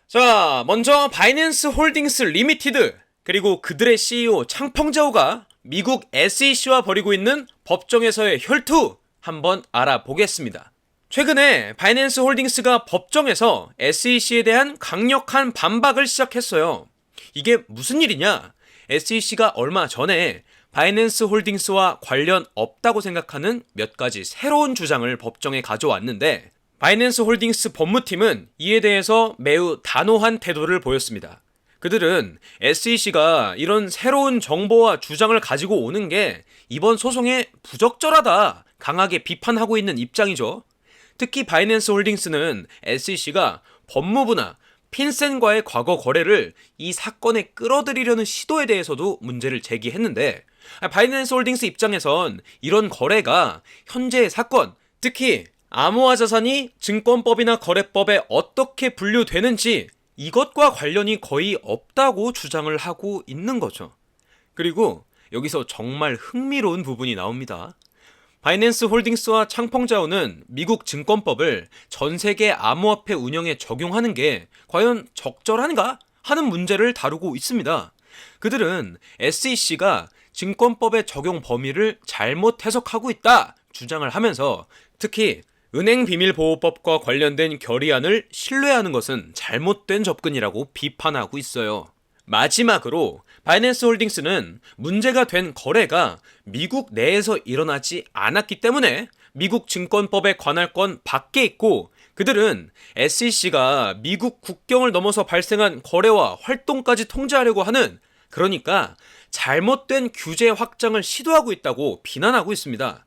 자, 먼저 바이낸스 홀딩스 리미티드 그리고 그들의 CEO 창펑자오가 미국 SEC와 벌이고 있는 법정에서의 혈투 한번 알아보겠습니다. 최근에 바이낸스 홀딩스가 법정에서 SEC에 대한 강력한 반박을 시작했어요. 이게 무슨 일이냐? SEC가 얼마 전에 바이낸스 홀딩스와 관련 없다고 생각하는 몇 가지 새로운 주장을 법정에 가져왔는데 바이낸스 홀딩스 법무팀은 이에 대해서 매우 단호한 태도를 보였습니다. 그들은 SEC가 이런 새로운 정보와 주장을 가지고 오는 게 이번 소송에 부적절하다 강하게 비판하고 있는 입장이죠. 특히 바이낸스 홀딩스는 SEC가 법무부나 핀센과의 과거 거래를 이 사건에 끌어들이려는 시도에 대해서도 문제를 제기했는데 바이낸스 홀딩스 입장에선 이런 거래가 현재의 사건, 특히 암호화 자산이 증권법이나 거래법에 어떻게 분류되는지 이것과 관련이 거의 없다고 주장을 하고 있는 거죠. 그리고 여기서 정말 흥미로운 부분이 나옵니다. 바이낸스 홀딩스와 창펑자오는 미국 증권법을 전 세계 암호화폐 운영에 적용하는 게 과연 적절한가 하는 문제를 다루고 있습니다. 그들은 SEC가 증권법의 적용 범위를 잘못 해석하고 있다 주장을 하면서 특히 은행비밀보호법과 관련된 결의안을 신뢰하는 것은 잘못된 접근이라고 비판하고 있어요. 마지막으로 바이낸스 홀딩스는 문제가 된 거래가 미국 내에서 일어나지 않았기 때문에 미국 증권법의 관할권 밖에 있고 그들은 SEC가 미국 국경을 넘어서 발생한 거래와 활동까지 통제하려고 하는 그러니까 잘못된 규제 확장을 시도하고 있다고 비난하고 있습니다.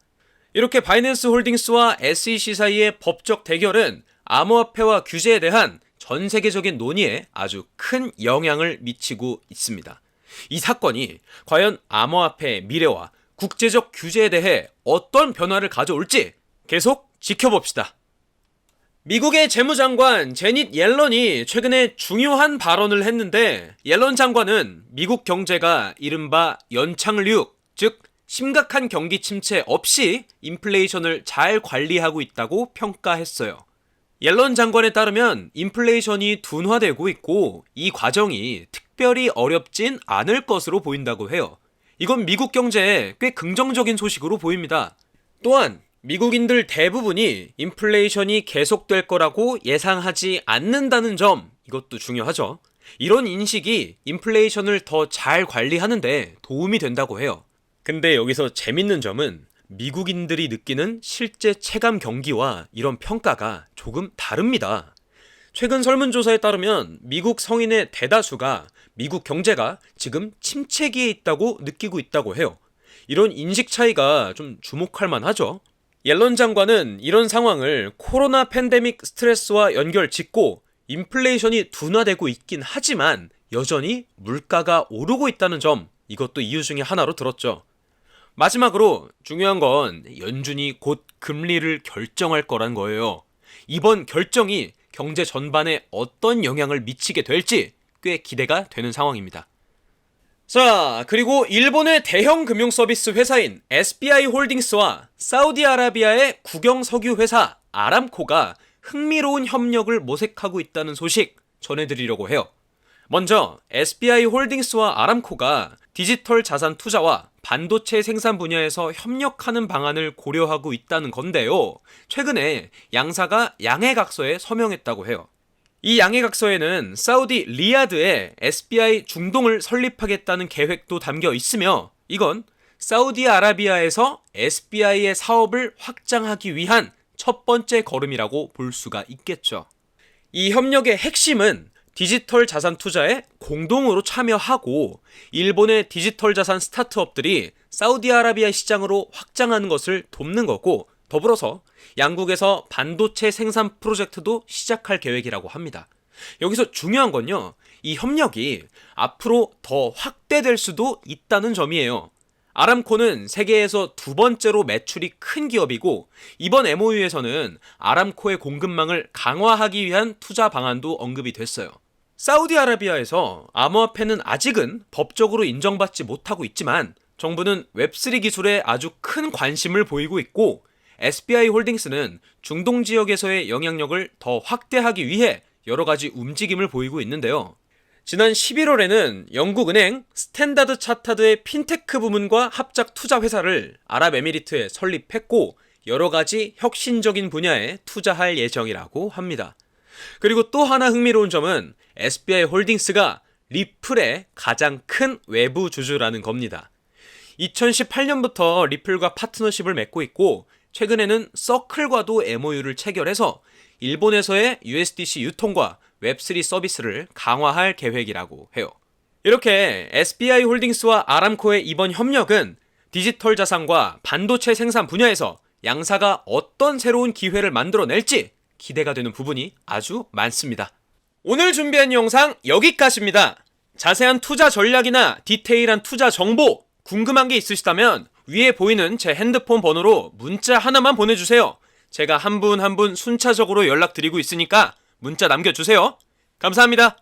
이렇게 바이낸스 홀딩스와 SEC 사이의 법적 대결은 암호화폐와 규제에 대한 전 세계적인 논의에 아주 큰 영향을 미치고 있습니다. 이 사건이 과연 암호화폐의 미래와 국제적 규제에 대해 어떤 변화를 가져올지 계속 지켜봅시다. 미국의 재무장관 제닛 옐런이 최근에 중요한 발언을 했는데 옐런 장관은 미국 경제가 이른바 연착륙, 즉 심각한 경기 침체 없이 인플레이션을 잘 관리하고 있다고 평가했어요. 옐런 장관에 따르면 인플레이션이 둔화되고 있고 이 과정이 특별히 어렵진 않을 것으로 보인다고 해요. 이건 미국 경제에 꽤 긍정적인 소식으로 보입니다. 또한 미국인들 대부분이 인플레이션이 계속될 거라고 예상하지 않는다는 점, 이것도 중요하죠. 이런 인식이 인플레이션을 더 잘 관리하는데 도움이 된다고 해요. 근데 여기서 재밌는 점은 미국인들이 느끼는 실제 체감 경기와 이런 평가가 조금 다릅니다. 최근 설문조사에 따르면 미국 성인의 대다수가 미국 경제가 지금 침체기에 있다고 느끼고 있다고 해요. 이런 인식 차이가 좀 주목할 만하죠. 옐런 장관은 이런 상황을 코로나 팬데믹 스트레스와 연결 짓고 인플레이션이 둔화되고 있긴 하지만 여전히 물가가 오르고 있다는 점, 이것도 이유 중에 하나로 들었죠. 마지막으로 중요한 건 연준이 곧 금리를 결정할 거란 거예요. 이번 결정이 경제 전반에 어떤 영향을 미치게 될지 꽤 기대가 되는 상황입니다. 자, 그리고 일본의 대형 금융 서비스 회사인 SBI 홀딩스와 사우디아라비아의 국영 석유 회사 아람코가 흥미로운 협력을 모색하고 있다는 소식 전해드리려고 해요. 먼저 SBI 홀딩스와 아람코가 디지털 자산 투자와 반도체 생산 분야에서 협력하는 방안을 고려하고 있다는 건데요. 최근에 양사가 양해각서에 서명했다고 해요. 이 양해각서에는 사우디 리야드에 SBI 중동을 설립하겠다는 계획도 담겨 있으며 이건 사우디아라비아에서 SBI의 사업을 확장하기 위한 첫 번째 걸음이라고 볼 수가 있겠죠. 이 협력의 핵심은 디지털 자산 투자에 공동으로 참여하고 일본의 디지털 자산 스타트업들이 사우디아라비아 시장으로 확장하는 것을 돕는 거고 더불어서 양국에서 반도체 생산 프로젝트도 시작할 계획이라고 합니다. 여기서 중요한 건요, 이 협력이 앞으로 더 확대될 수도 있다는 점이에요. 아람코는 세계에서 두 번째로 매출이 큰 기업이고 이번 MOU에서는 아람코의 공급망을 강화하기 위한 투자 방안도 언급이 됐어요. 사우디아라비아에서 암호화폐는 아직은 법적으로 인정받지 못하고 있지만 정부는 웹3 기술에 아주 큰 관심을 보이고 있고 SBI 홀딩스는 중동 지역에서의 영향력을 더 확대하기 위해 여러 가지 움직임을 보이고 있는데요. 지난 11월에는 영국은행 스탠다드 차타드의 핀테크 부문과 합작 투자 회사를 아랍에미리트에 설립했고 여러 가지 혁신적인 분야에 투자할 예정이라고 합니다. 그리고 또 하나 흥미로운 점은 SBI 홀딩스가 리플의 가장 큰 외부 주주라는 겁니다. 2018년부터 리플과 파트너십을 맺고 있고 최근에는 서클과도 MOU를 체결해서 일본에서의 USDC 유통과 웹3 서비스를 강화할 계획이라고 해요. 이렇게 SBI 홀딩스와 아람코의 이번 협력은 디지털 자산과 반도체 생산 분야에서 양사가 어떤 새로운 기회를 만들어낼지 기대가 되는 부분이 아주 많습니다. 오늘 준비한 영상 여기까지입니다. 자세한 투자 전략이나 디테일한 투자 정보 궁금한 게 있으시다면 위에 보이는 제 핸드폰 번호로 문자 하나만 보내주세요. 제가 한 분 한 분 순차적으로 연락드리고 있으니까 문자 남겨주세요. 감사합니다.